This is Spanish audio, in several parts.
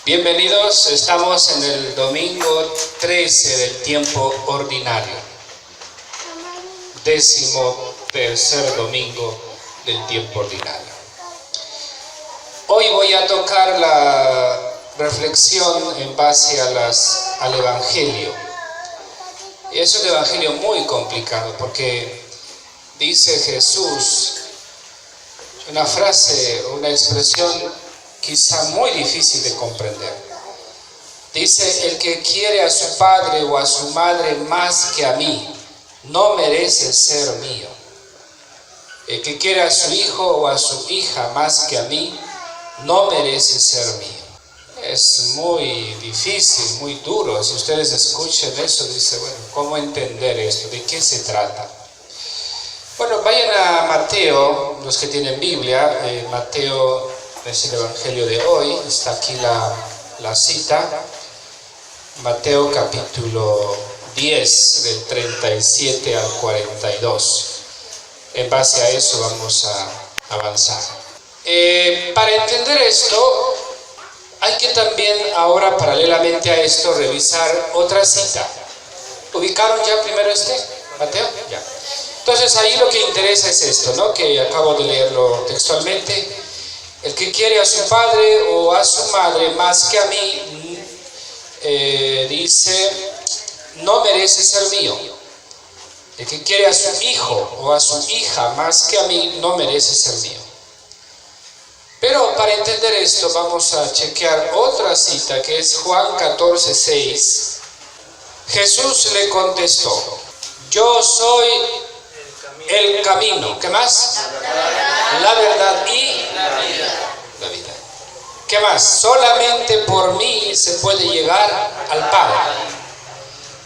Bienvenidos, estamos en el domingo 13 del tiempo ordinario, 13º domingo del tiempo ordinario. Hoy voy a tocar la reflexión en base al Evangelio. Es un Evangelio muy complicado porque dice Jesús una frase, una expresión quizá muy difícil de comprender. Dice: el que quiere a su padre o a su madre más que a mí, no merece ser mío. El que quiere a su hijo o a su hija más que a mí, no merece ser mío. Es muy difícil, muy duro. Si ustedes escuchan eso, dice, bueno, ¿cómo entender esto? ¿De qué se trata? Bueno, vayan a Mateo, los que tienen Biblia. Mateo es el Evangelio de hoy, está aquí la cita. Mateo capítulo 10, del 37 al 42. En base a eso vamos a avanzar. Para entender esto, hay que también ahora, paralelamente a esto, revisar otra cita. ¿Ubicaron ya primero Mateo? Ya. Entonces ahí lo que interesa es esto, ¿no? Que acabo de leerlo textualmente. El que quiere a su padre o a su madre más que a mí, dice, no merece ser mío. El que quiere a su hijo o a su hija más que a mí, no merece ser mío. Pero para entender esto vamos a chequear otra cita que es Juan 14:6. Jesús le contestó: yo soy el camino. ¿Qué más? La verdad y la vida. ¿Qué más? Solamente por mí se puede llegar al Padre.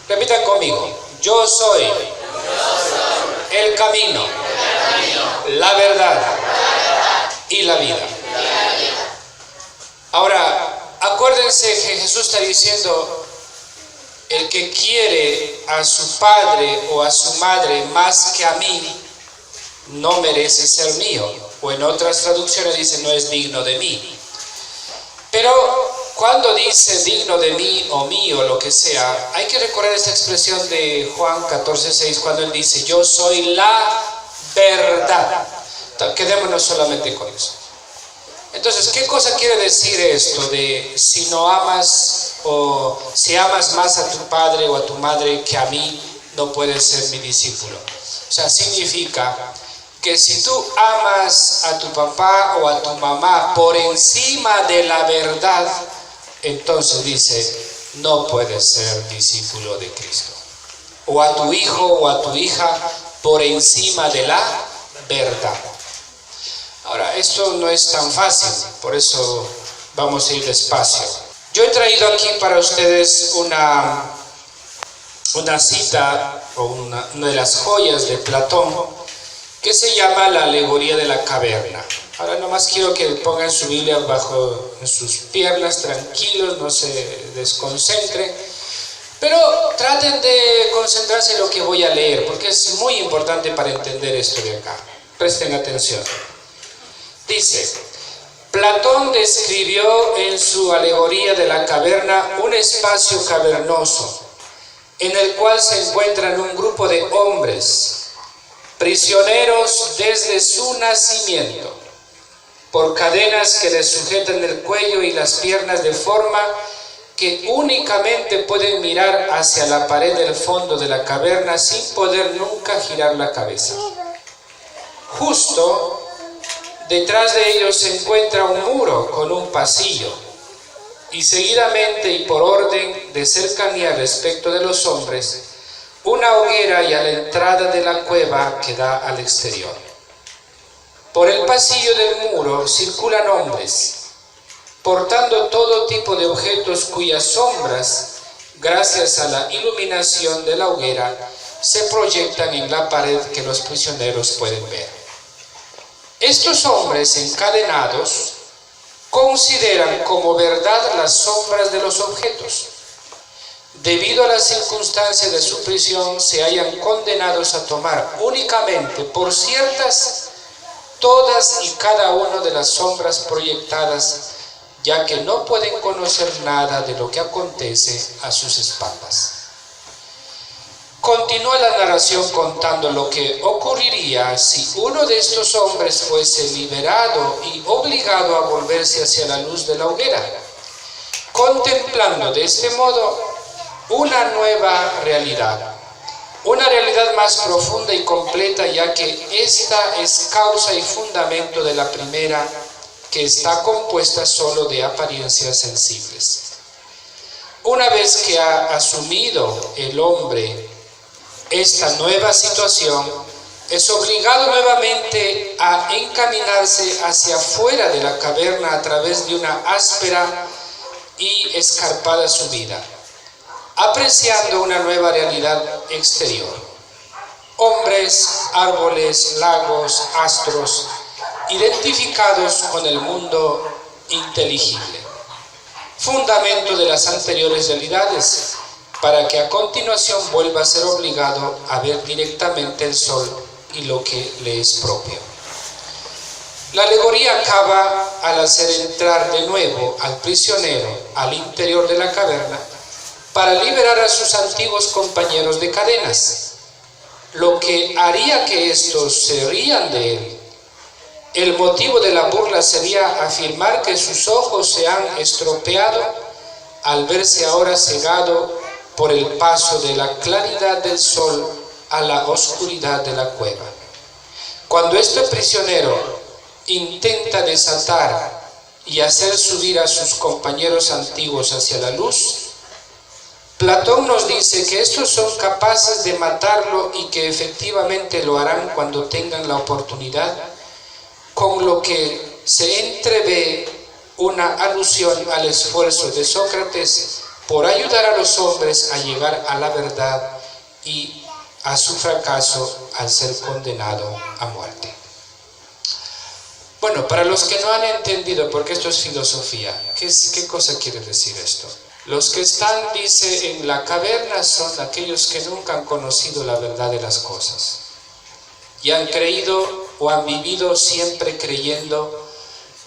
Repitan conmigo: yo soy el camino, la verdad y la vida. Ahora, acuérdense que Jesús está diciendo: el que quiere a su padre o a su madre más que a mí, no merece ser mío. O en otras traducciones dice: no es digno de mí. Pero cuando dice digno de mí o mío, lo que sea, hay que recordar esta expresión de Juan 14:6, cuando él dice: yo soy la verdad. Quedémonos solamente con eso. Entonces, ¿qué cosa quiere decir esto de si no amas o si amas más a tu padre o a tu madre que a mí, no puedes ser mi discípulo? O sea, significa que si tú amas a tu papá o a tu mamá por encima de la verdad, entonces dice, no puedes ser discípulo de Cristo. O a tu hijo o a tu hija por encima de la verdad. Ahora, esto no es tan fácil, por eso vamos a ir despacio. Yo he traído aquí para ustedes una cita, o una de las joyas de Platón, que se llama la alegoría de la caverna. Ahora nomás quiero que pongan su Biblia en sus piernas, tranquilos, no se desconcentren, pero traten de concentrarse en lo que voy a leer, porque es muy importante para entender esto de acá. Presten atención. Dice: Platón describió en su alegoría de la caverna un espacio cavernoso en el cual se encuentran un grupo de hombres prisioneros desde su nacimiento por cadenas que les sujetan el cuello y las piernas de forma que únicamente pueden mirar hacia la pared del fondo de la caverna sin poder nunca girar la cabeza. Justo detrás de ellos se encuentra un muro con un pasillo, y seguidamente y por orden de cercanía respecto de los hombres, una hoguera y a la entrada de la cueva que da al exterior. Por el pasillo del muro circulan hombres, portando todo tipo de objetos cuyas sombras, gracias a la iluminación de la hoguera, se proyectan en la pared que los prisioneros pueden ver. Estos hombres encadenados consideran como verdad las sombras de los objetos. Debido a las circunstancias de su prisión, se hallan condenados a tomar únicamente por ciertas todas y cada una de las sombras proyectadas, ya que no pueden conocer nada de lo que acontece a sus espaldas. Continúa la narración contando lo que ocurriría si uno de estos hombres fuese liberado y obligado a volverse hacia la luz de la hoguera, contemplando de este modo una nueva realidad. Una realidad más profunda y completa, ya que esta es causa y fundamento de la primera, que está compuesta solo de apariencias sensibles. Una vez que ha asumido el hombre esta nueva situación, es obligado nuevamente a encaminarse hacia afuera de la caverna a través de una áspera y escarpada subida, apreciando una nueva realidad exterior. Hombres, árboles, lagos, astros, identificados con el mundo inteligible, fundamento de las anteriores realidades, para que a continuación vuelva a ser obligado a ver directamente el sol y lo que le es propio. La alegoría acaba al hacer entrar de nuevo al prisionero al interior de la caverna para liberar a sus antiguos compañeros de cadenas, lo que haría que estos se rían de él. El motivo de la burla sería afirmar que sus ojos se han estropeado al verse ahora cegado por el paso de la claridad del sol a la oscuridad de la cueva. Cuando este prisionero intenta desatar y hacer subir a sus compañeros antiguos hacia la luz, Platón nos dice que estos son capaces de matarlo y que efectivamente lo harán cuando tengan la oportunidad, con lo que se entrevé una alusión al esfuerzo de Sócrates por ayudar a los hombres a llegar a la verdad y a su fracaso al ser condenado a muerte. Bueno, para los que no han entendido, porque esto es filosofía, ¿qué cosa quiere decir esto? Los que están, dice, en la caverna son aquellos que nunca han conocido la verdad de las cosas y han creído o han vivido siempre creyendo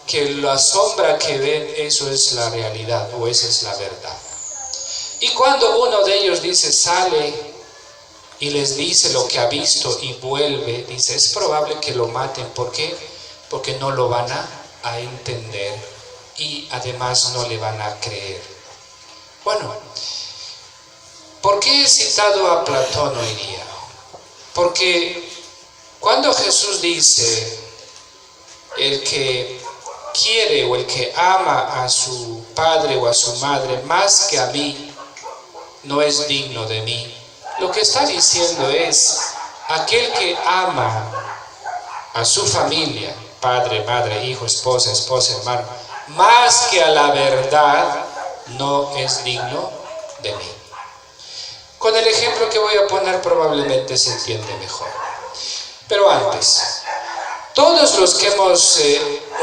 que la sombra que ven, eso es la realidad o esa es la verdad. Y cuando uno de ellos dice, sale y les dice lo que ha visto y vuelve, dice, es probable que lo maten. ¿Por qué? Porque no lo van a entender y además no le van a creer. Bueno, ¿por qué he citado a Platón hoy día? Porque cuando Jesús dice, el que quiere o el que ama a su padre o a su madre más que a mí, no es digno de mí. Lo que está diciendo es, aquel que ama a su familia, padre, madre, hijo, esposa, hermano, más que a la verdad, no es digno de mí. Con el ejemplo que voy a poner probablemente se entiende mejor. Pero antes, todos los que hemos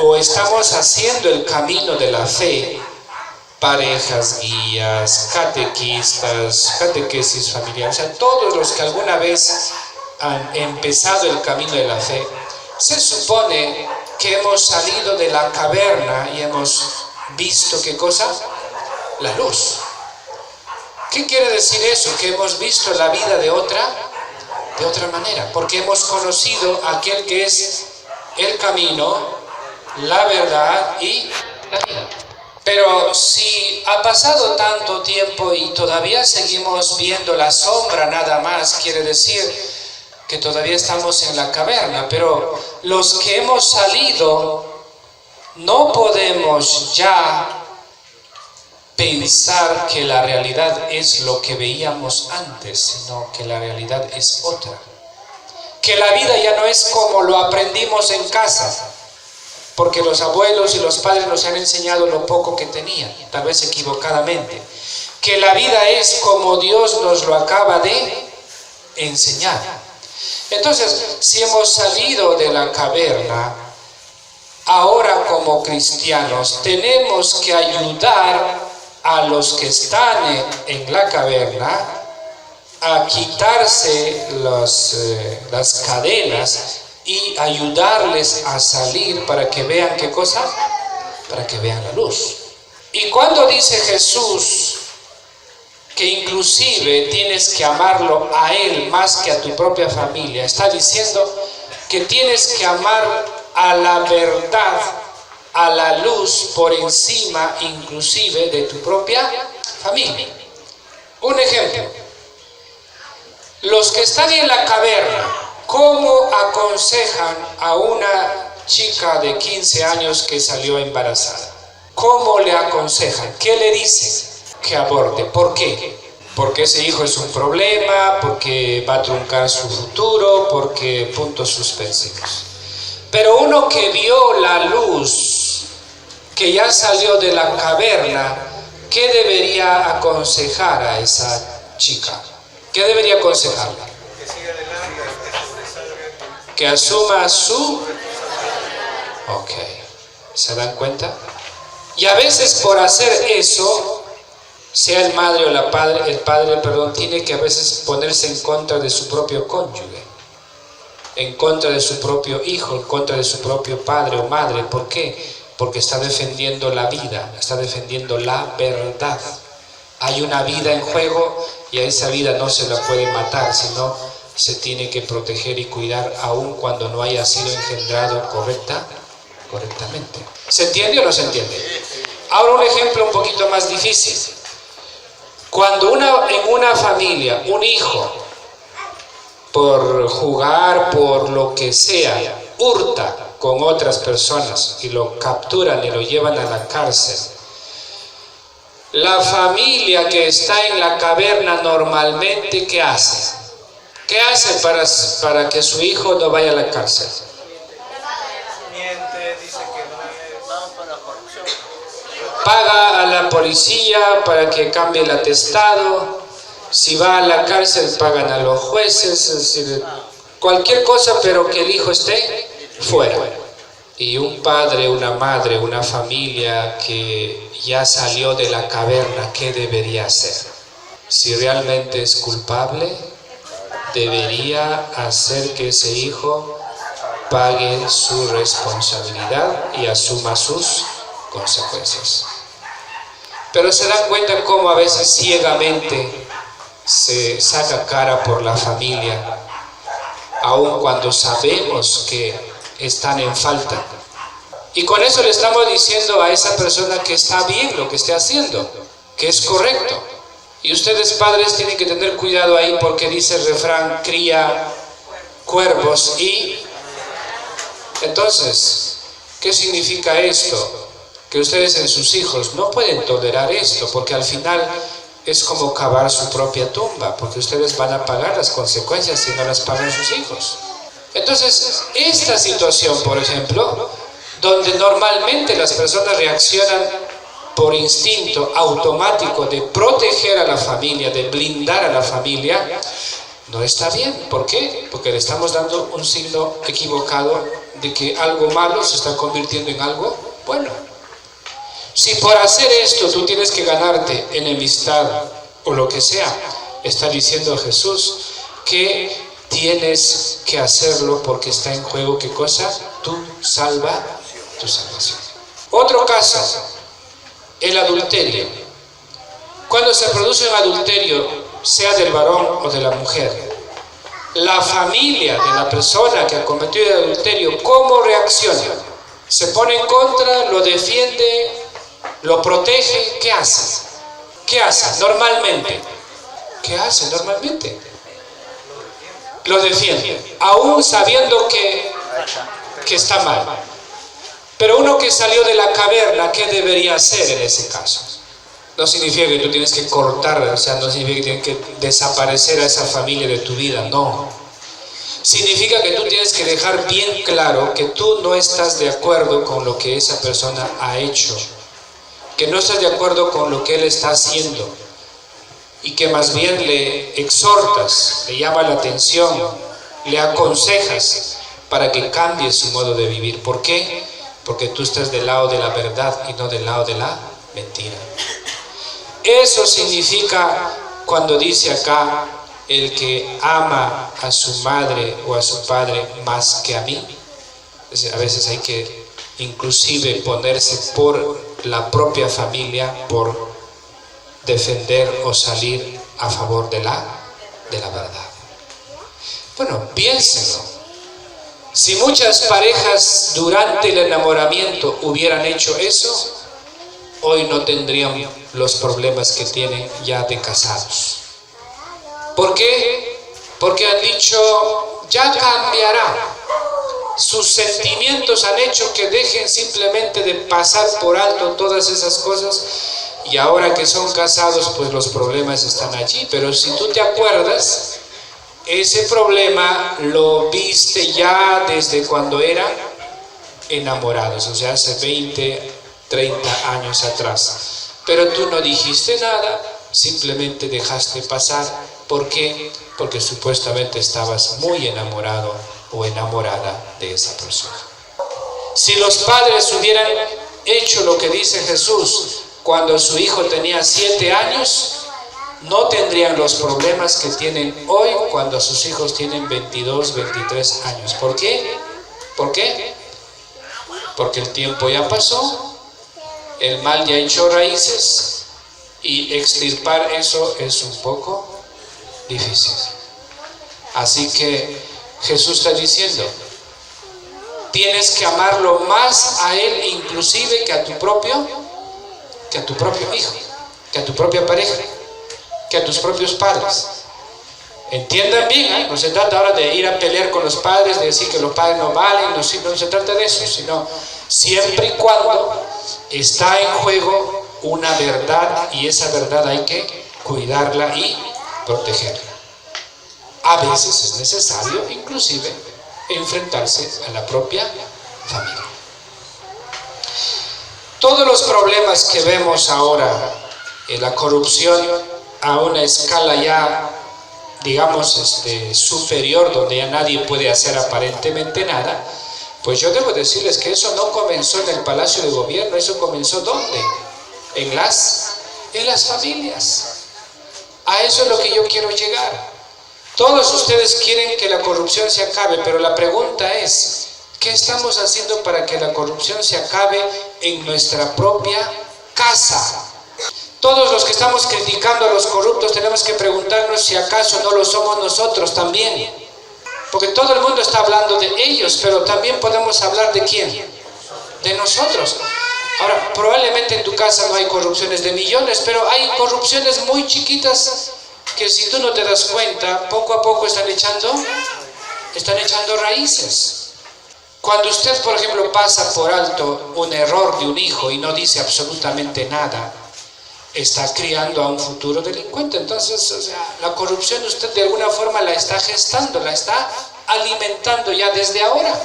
o estamos haciendo el camino de la fe, parejas, guías, catequistas, catequesis familiar, o sea, todos los que alguna vez han empezado el camino de la fe, se supone que hemos salido de la caverna y hemos visto, ¿qué cosa? La luz. ¿Qué quiere decir eso? Que hemos visto la vida de otra manera, porque hemos conocido a aquel que es el camino, la verdad y la vida. Pero si ha pasado tanto tiempo y todavía seguimos viendo la sombra nada más, quiere decir que todavía estamos en la caverna. Pero los que hemos salido no podemos ya pensar que la realidad es lo que veíamos antes, sino que la realidad es otra. Que la vida ya no es como lo aprendimos en casa, porque los abuelos y los padres nos han enseñado lo poco que tenían, tal vez equivocadamente. Que la vida es como Dios nos lo acaba de enseñar. Entonces, si hemos salido de la caverna, ahora como cristianos tenemos que ayudar a los que están en la caverna a quitarse las cadenas y ayudarles a salir para que vean, ¿qué cosa? Para que vean la luz. Y cuando dice Jesús que inclusive tienes que amarlo a Él más que a tu propia familia, está diciendo que tienes que amar a la verdad, a la luz, por encima inclusive de tu propia familia. Un ejemplo, los que están en la caverna, ¿cómo aconsejan a una chica de 15 años que salió embarazada? ¿Cómo le aconsejan? ¿Qué le dicen? Que aborte. ¿Por qué? Porque ese hijo es un problema, porque va a truncar su futuro, porque puntos suspensivos. Pero uno que vio la luz, que ya salió de la caverna, ¿qué debería aconsejar a esa chica? ¿Qué debería aconsejarle? Que siga adelante, que sobresalga. Que asuma su... Ok, ¿se dan cuenta? Y a veces por hacer eso, sea el madre o el padre, tiene que a veces ponerse en contra de su propio cónyuge, en contra de su propio hijo, en contra de su propio padre o madre. ¿Por qué? Porque está defendiendo la vida, está defendiendo la verdad. Hay una vida en juego y a esa vida no se la puede matar, sino se tiene que proteger y cuidar aun cuando no haya sido engendrado correctamente. ¿Se entiende o no se entiende? Ahora un ejemplo un poquito más difícil. Cuando en una familia, un hijo, por jugar, por lo que sea, hurta con otras personas y lo capturan y lo llevan a la cárcel, la familia que está en la caverna normalmente, ¿qué hace? ¿Qué hace para que su hijo no vaya a la cárcel? Miente, dice que no es. Vamos para la corrupción. Paga a la policía para que cambie el atestado. Si va a la cárcel, pagan a los jueces. Es decir, cualquier cosa, pero que el hijo esté fuera. Y un padre, una madre, una familia que ya salió de la caverna, ¿qué debería hacer? Si realmente es culpable, debería hacer que ese hijo pague su responsabilidad y asuma sus consecuencias. Pero se dan cuenta cómo a veces ciegamente se saca cara por la familia, aun cuando sabemos que están en falta. Y con eso le estamos diciendo a esa persona que está bien lo que esté haciendo, que es correcto. Y ustedes, padres, tienen que tener cuidado ahí, porque dice el refrán: cría cuervos y... Entonces, ¿qué significa esto? Que ustedes en sus hijos no pueden tolerar esto, porque al final es como cavar su propia tumba, porque ustedes van a pagar las consecuencias si no las pagan sus hijos. Entonces, esta situación, por ejemplo, donde normalmente las personas reaccionan por instinto automático de proteger a la familia, de blindar a la familia, no está bien. ¿Por qué? Porque le estamos dando un signo equivocado de que algo malo se está convirtiendo en algo bueno. Si por hacer esto tú tienes que ganarte enemistad o lo que sea, está diciendo Jesús que tienes que hacerlo porque está en juego, ¿qué cosa? Tu salvación. Otro caso, el adulterio. Cuando se produce un adulterio, sea del varón o de la mujer, la familia de la persona que ha cometido el adulterio, ¿cómo reacciona? ¿Se pone en contra? ¿Lo defiende? ¿Lo protege? ¿Qué hace? ¿Qué hace normalmente? ¿Qué hace normalmente? Lo defiende, aún sabiendo que está mal. Pero uno que salió de la caverna, ¿qué debería hacer en ese caso? No significa que tú tienes que cortar, o sea, no significa que tienes que desaparecer a esa familia de tu vida, no. Significa que tú tienes que dejar bien claro que tú no estás de acuerdo con lo que esa persona ha hecho, que no estás de acuerdo con lo que él está haciendo, y que más bien le exhortas, le llama la atención, le aconsejas para que cambie su modo de vivir. ¿Por qué? Porque tú estás del lado de la verdad y no del lado de la mentira. Eso significa cuando dice acá: el que ama a su madre o a su padre más que a mí. A veces hay que inclusive ponerse por la propia familia por defender o salir a favor de la verdad. Bueno, piénsenlo. Si muchas parejas durante el enamoramiento hubieran hecho eso, hoy no tendrían los problemas que tienen ya de casados. ¿Por qué? Porque han dicho, ya cambiará. Sus sentimientos han hecho que dejen simplemente de pasar por alto todas esas cosas, y ahora que son casados, pues los problemas están allí. Pero si tú te acuerdas, ese problema lo viste ya desde cuando eran enamorados, o sea, hace 20, 30 años atrás. Pero tú no dijiste nada, simplemente dejaste pasar. ¿Por qué? Porque supuestamente estabas muy enamorado o enamorada de esa persona. Si los padres hubieran hecho lo que dice Jesús cuando su hijo tenía 7 años, no tendrían los problemas que tienen hoy cuando sus hijos tienen 22, 23 años. ¿Por qué? ¿Por qué? Porque el tiempo ya pasó, el mal ya echó raíces, y extirpar eso es un poco difícil. Así que Jesús está diciendo, tienes que amarlo más a él inclusive que a tu propio hijo, que a tu propia pareja, que a tus propios padres. Entiendan bien, ¿eh? No se trata ahora de ir a pelear con los padres, de decir que los padres no valen, no se trata de eso, sino siempre y cuando está en juego una verdad, y esa verdad hay que cuidarla y protegerla. A veces es necesario inclusive enfrentarse a la propia familia. Todos los problemas que vemos ahora en la corrupción a una escala ya, digamos, superior, donde ya nadie puede hacer aparentemente nada, pues yo debo decirles que eso no comenzó en el Palacio de Gobierno. Eso comenzó ¿dónde? En las familias. A eso es lo que yo quiero llegar. Todos ustedes quieren que la corrupción se acabe, pero la pregunta es, ¿qué estamos haciendo para que la corrupción se acabe en nuestra propia casa? Todos los que estamos criticando a los corruptos tenemos que preguntarnos si acaso no lo somos nosotros también. Porque todo el mundo está hablando de ellos, pero también podemos hablar ¿de quién? De nosotros. Ahora, probablemente en tu casa no hay corrupciones de millones, pero hay corrupciones muy chiquitas que si tú no te das cuenta, poco a poco están echando raíces. Cuando usted, por ejemplo, pasa por alto un error de un hijo y no dice absolutamente nada, está criando a un futuro delincuente. Entonces, o sea, la corrupción usted de alguna forma la está gestando, la está alimentando ya desde ahora.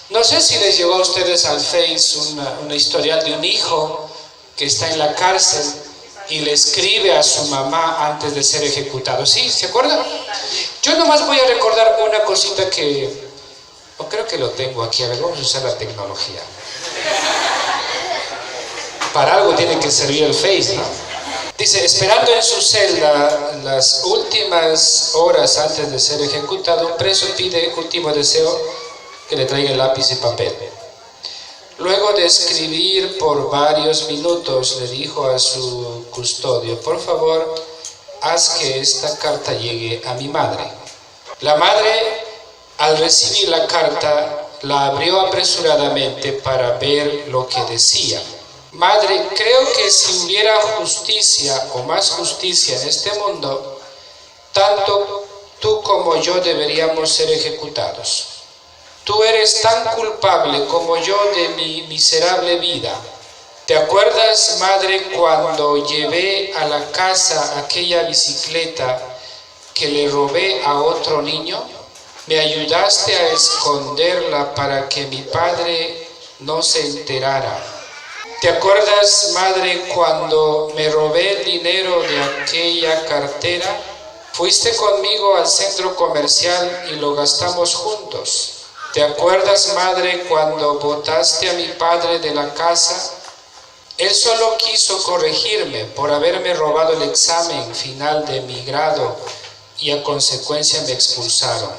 No sé si les llegó a ustedes al Face una historial de un hijo que está en la cárcel y le escribe a su mamá antes de ser ejecutado. ¿Sí? ¿Se acuerdan? Yo nomás voy a recordar una cosita que, creo que lo tengo aquí. A ver, vamos a usar la tecnología. Para algo tiene que servir el Face, ¿no? Dice, esperando en su celda las últimas horas antes de ser ejecutado, un preso pide último deseo que le traiga lápiz y papel. Luego de escribir por varios minutos, le dijo a su custodio, por favor, haz que esta carta llegue a mi madre. La madre, al recibir la carta, la abrió apresuradamente para ver lo que decía. Madre, creo que si hubiera justicia o más justicia en este mundo, tanto tú como yo deberíamos ser ejecutados. Tú eres tan culpable como yo de mi miserable vida. ¿Te acuerdas, madre, cuando llevé a la casa aquella bicicleta que le robé a otro niño? Me ayudaste a esconderla para que mi padre no se enterara. ¿Te acuerdas, madre, cuando me robé el dinero de aquella cartera? Fuiste conmigo al centro comercial y lo gastamos juntos. ¿Te acuerdas, madre, cuando botaste a mi padre de la casa? Él solo quiso corregirme por haberme robado el examen final de mi grado y a consecuencia me expulsaron.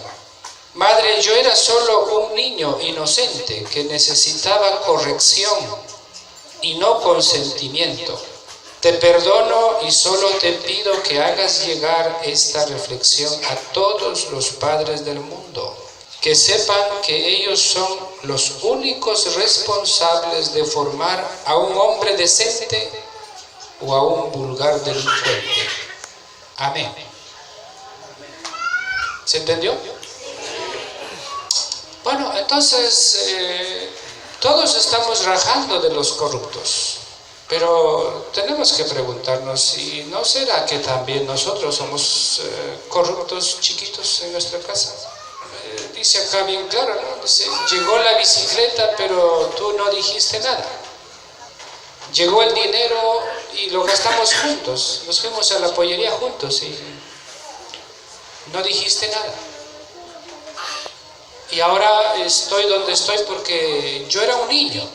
Madre, yo era solo un niño inocente que necesitaba corrección. y no con sentimiento. Te perdono y solo te pido que hagas llegar esta reflexión a todos los padres del mundo, que sepan que ellos son los únicos responsables de formar a un hombre decente o a un vulgar delincuente. Amén. ¿Se entendió? Bueno, entonces todos estamos rajando de los corruptos. Pero tenemos que preguntarnos si no será que también nosotros somos corruptos chiquitos en nuestra casa. Dice acá bien claro, ¿no? Dice, llegó la bicicleta, pero tú no dijiste nada. Llegó el dinero y lo gastamos juntos. Nos fuimos a la pollería juntos y no dijiste nada. Y ahora estoy donde estoy porque yo era un niño.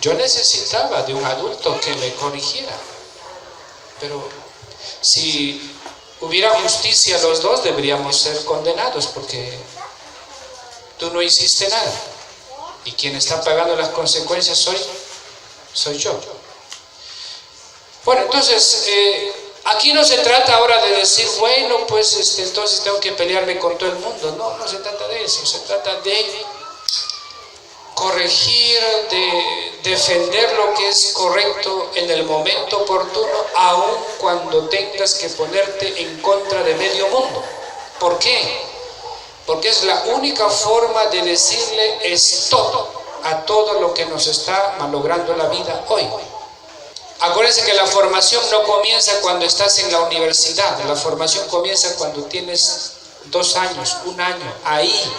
Yo necesitaba de un adulto que me corrigiera. Pero si hubiera justicia, los dos deberíamos ser condenados porque tú no hiciste nada. Y quien está pagando las consecuencias soy yo. Bueno, entonces, aquí no se trata ahora de decir, bueno, pues entonces tengo que pelearme con todo el mundo. No se trata de eso. Se trata de corregir, de defender lo que es correcto en el momento oportuno, aun cuando tengas que ponerte en contra de medio mundo. ¿Por qué? Porque es la única forma de decirle stop a todo lo que nos está malogrando la vida hoy. Acuérdense que la formación no comienza cuando estás en la universidad, la formación comienza cuando tienes 2 años, 1 año, ahí.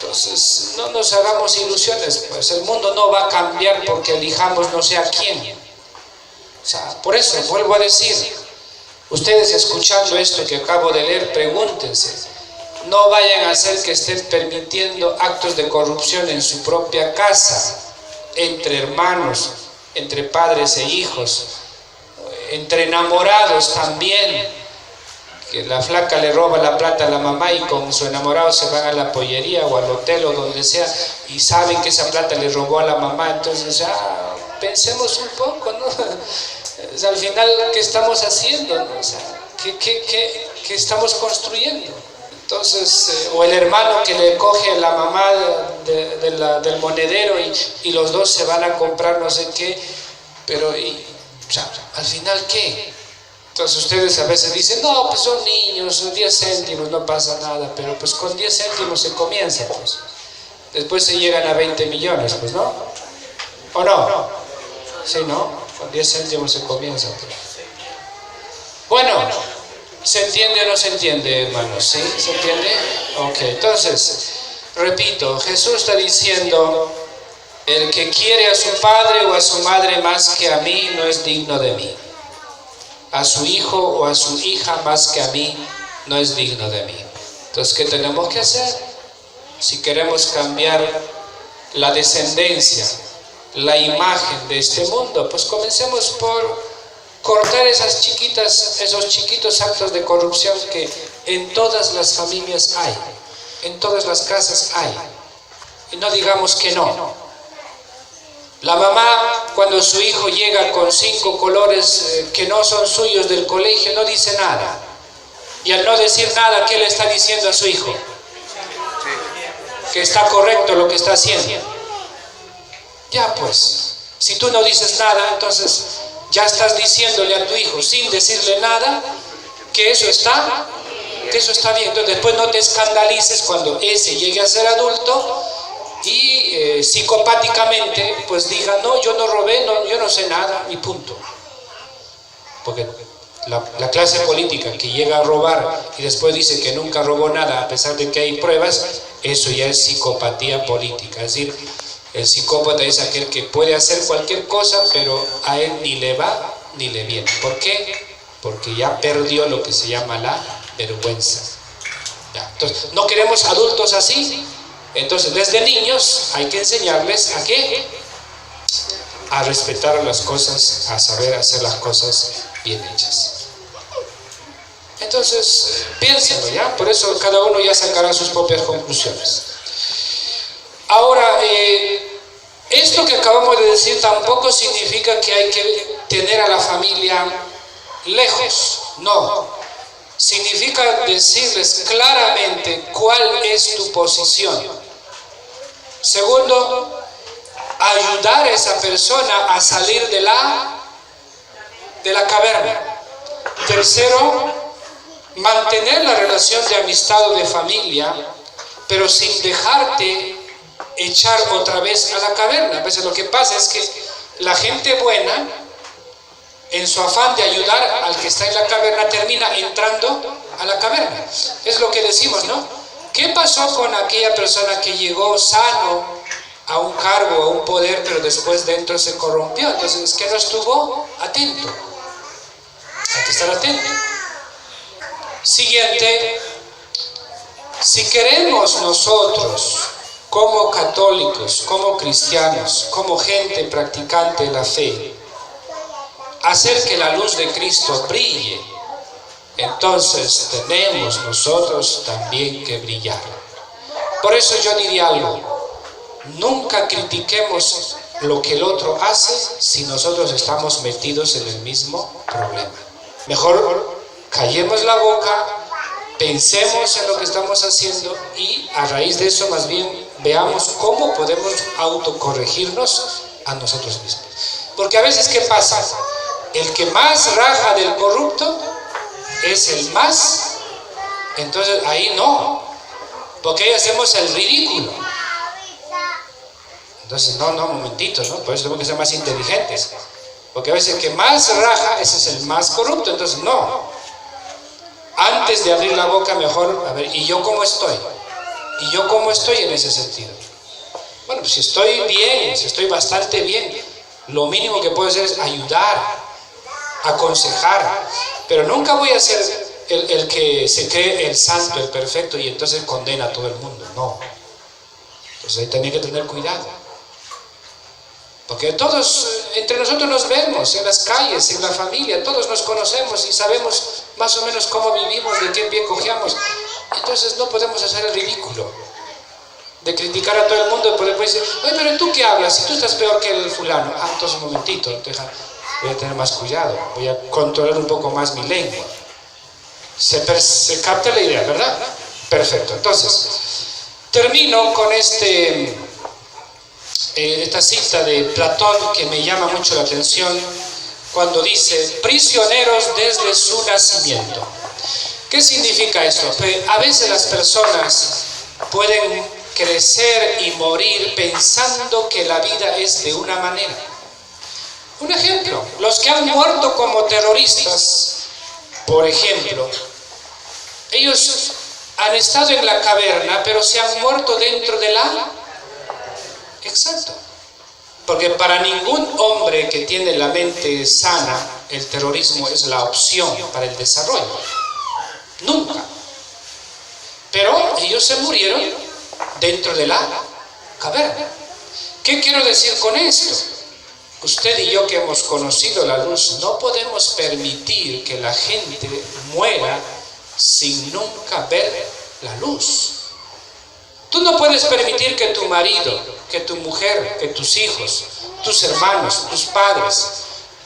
Entonces, no nos hagamos ilusiones, pues el mundo no va a cambiar porque elijamos no sé a quién. O sea, por eso vuelvo a decir, ustedes escuchando esto que acabo de leer, pregúntense, no vayan a hacer que estén permitiendo actos de corrupción en su propia casa, entre hermanos, entre padres e hijos, entre enamorados también. Que la flaca le roba la plata a la mamá y con su enamorado se van a la pollería o al hotel o donde sea y saben que esa plata le robó a la mamá, entonces pensemos un poco, ¿no? O sea, al final, ¿qué estamos haciendo, no? O sea, ¿qué estamos construyendo? Entonces, o el hermano que le coge a la mamá del monedero y los dos se van a comprar no sé qué, pero o sea, al final, ¿qué? Entonces ustedes a veces dicen, no, pues son niños, son 10 céntimos, no pasa nada, pero pues con 10 céntimos se comienza, pues. Después se llegan a 20 millones, pues, ¿no? ¿O no? Sí, ¿no? Con 10 céntimos se comienza, pues. Bueno, ¿se entiende o no se entiende, hermanos? ¿Sí? ¿Se entiende? Ok, entonces, repito, Jesús está diciendo, el que quiere a su padre o a su madre más que a mí no es digno de mí. A su hijo o a su hija más que a mí no es digno de mí. Entonces, ¿qué tenemos que hacer? Si queremos cambiar la descendencia, la imagen de este mundo, pues comencemos por cortar esos chiquitos actos de corrupción que en todas las familias hay, en todas las casas hay. Y no digamos que no. La mamá, cuando su hijo llega con 5 colores que no son suyos del colegio, no dice nada. Y al no decir nada, ¿qué le está diciendo a su hijo? Que está correcto lo que está haciendo. Ya pues, si tú no dices nada, entonces ya estás diciéndole a tu hijo, sin decirle nada, que eso está bien. Entonces después no te escandalices cuando ese llegue a ser adulto y psicopáticamente pues diga, no, yo no robé, no, yo no sé nada, y punto. Porque la clase política que llega a robar y después dice que nunca robó nada a pesar de que hay pruebas, eso ya es psicopatía política. Es decir, el psicópata es aquel que puede hacer cualquier cosa, pero a él ni le va ni le viene. ¿Por qué? Porque ya perdió lo que se llama la vergüenza. Ya. Entonces, ¿no queremos adultos así? Entonces, desde niños hay que enseñarles ¿a qué? A respetar las cosas, a saber hacer las cosas bien hechas. Entonces, piénsenlo, ¿ya? Por eso cada uno ya sacará sus propias conclusiones. Ahora, Esto que acabamos de decir tampoco significa que hay que tener a la familia lejos, no. Significa decirles claramente cuál es tu posición. Segundo, ayudar a esa persona a salir de la caverna. Tercero, mantener la relación de amistad o de familia, pero sin dejarte echar otra vez a la caverna. A veces lo que pasa es que la gente buena, en su afán de ayudar al que está en la caverna, termina entrando a la caverna. Es lo que decimos, ¿no? ¿Qué pasó con aquella persona que llegó sano a un cargo, a un poder, pero después dentro se corrompió? Entonces es que no estuvo atento. Hay que estar atento. Siguiente, si queremos nosotros, como católicos, como cristianos, como gente practicante de la fe, hacer que la luz de Cristo brille, entonces tenemos nosotros también que brillar. Por eso yo diría algo: nunca critiquemos lo que el otro hace si nosotros estamos metidos en el mismo problema. Mejor callemos la boca, pensemos en lo que estamos haciendo y a raíz de eso más bien veamos cómo podemos autocorregirnos a nosotros mismos. Porque a veces, ¿qué pasa? El que más raja del corrupto es el más, entonces ahí no, porque ahí hacemos el ridículo. Entonces no, momentito, ¿no? Por eso tenemos que ser más inteligentes, porque a veces el que más raja, ese es el más corrupto. Entonces no, antes de abrir la boca mejor, a ver, ¿y yo cómo estoy? ¿Y yo cómo estoy en ese sentido? Bueno, pues si estoy bien, si estoy bastante bien, lo mínimo que puedo hacer es ayudar, aconsejar, pero nunca voy a ser el que se cree el santo, el perfecto, y entonces condena a todo el mundo. No. Entonces ahí tenía que tener cuidado, porque todos entre nosotros nos vemos en las calles, en la familia, todos nos conocemos y sabemos más o menos cómo vivimos, de qué pie cojeamos. Entonces no podemos hacer el ridículo de criticar a todo el mundo, porque después decir: oye, pero ¿tú qué hablas? Si tú estás peor que el fulano. Ah, entonces un momentito, voy a tener más cuidado, voy a controlar un poco más mi lengua. Se capta la idea, ¿verdad? Perfecto. Entonces, termino con esta cita de Platón que me llama mucho la atención, cuando dice: prisioneros desde su nacimiento. ¿Qué significa esto? Pues a veces las personas pueden crecer y morir pensando que la vida es de una manera. Un ejemplo: los que han muerto como terroristas, por ejemplo, ellos han estado en la caverna, pero se han muerto dentro de la... Exacto. Porque para ningún hombre que tiene la mente sana, el terrorismo es la opción para el desarrollo. Nunca. Pero ellos se murieron dentro de la caverna. ¿Qué quiero decir con esto? Usted y yo, que hemos conocido la luz, no podemos permitir que la gente muera sin nunca ver la luz. Tú no puedes permitir que tu marido, que tu mujer, que tus hijos, tus hermanos, tus padres,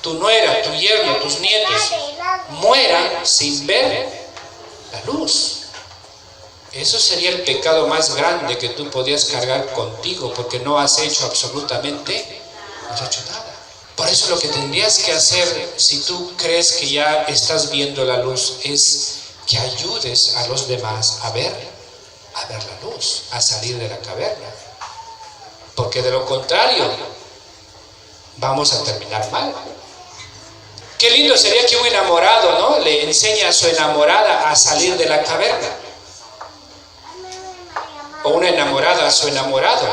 tu nuera, tu yerno, tus nietos mueran sin ver la luz. Eso sería el pecado más grande que tú podías cargar contigo, porque no has hecho absolutamente, no has hecho nada. Por eso lo que tendrías que hacer, si tú crees que ya estás viendo la luz, es que ayudes a los demás a ver la luz, a salir de la caverna. Porque de lo contrario, vamos a terminar mal. Qué lindo sería que un enamorado, ¿no?, le enseñe a su enamorada a salir de la caverna. O una enamorada a su enamorado.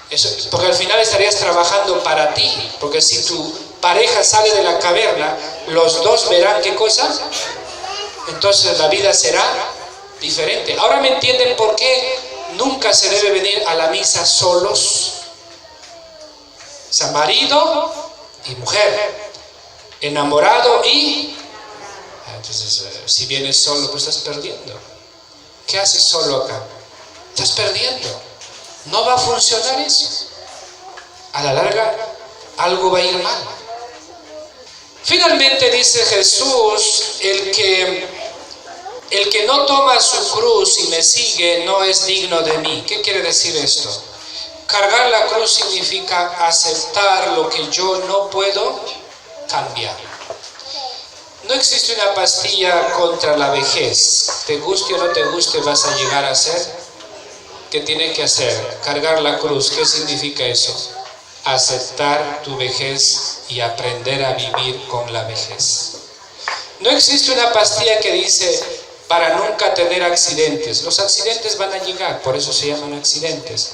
Eso, porque al final estarías trabajando para ti. Porque si tu pareja sale de la caverna, los dos verán qué cosa. Entonces la vida será diferente. Ahora me entienden por qué nunca se debe venir a la misa solos. O sea, marido y mujer, enamorado y... Entonces, si vienes solo, pues estás perdiendo. ¿Qué haces solo acá? Estás perdiendo. No va a funcionar eso. a la larga algo va a ir mal. Finalmente dice Jesús, el que no toma su cruz y me sigue no es digno de mí. ¿Qué quiere decir esto? Cargar la cruz significa aceptar lo que yo no puedo cambiar. No existe una pastilla contra la vejez. Te guste o no te guste, vas a llegar a ser. ¿Qué tiene que hacer? Cargar la cruz. ¿Qué significa eso? Aceptar tu vejez y aprender a vivir con la vejez. No existe una pastilla que dice para nunca tener accidentes. Los accidentes van a llegar, por eso se llaman accidentes.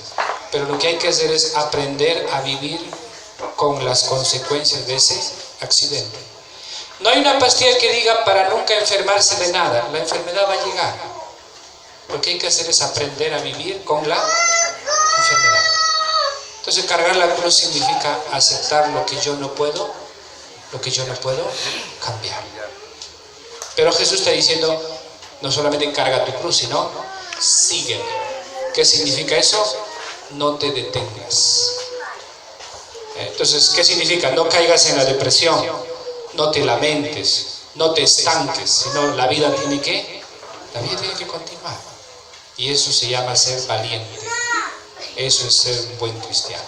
Pero lo que hay que hacer es aprender a vivir con las consecuencias de ese accidente. No hay una pastilla que diga para nunca enfermarse de nada. La enfermedad va a llegar. Lo que hay que hacer es aprender a vivir con la enfermedad. Entonces cargar la cruz significa aceptar lo que yo no puedo cambiar. Pero Jesús está diciendo, no solamente carga tu cruz, sino sígueme. ¿Qué significa eso? No te detengas. Entonces, ¿qué significa? No caigas en la depresión, no te lamentes, no te estanques, sino la vida tiene que continuar. Y eso se llama ser valiente. Eso es ser un buen cristiano.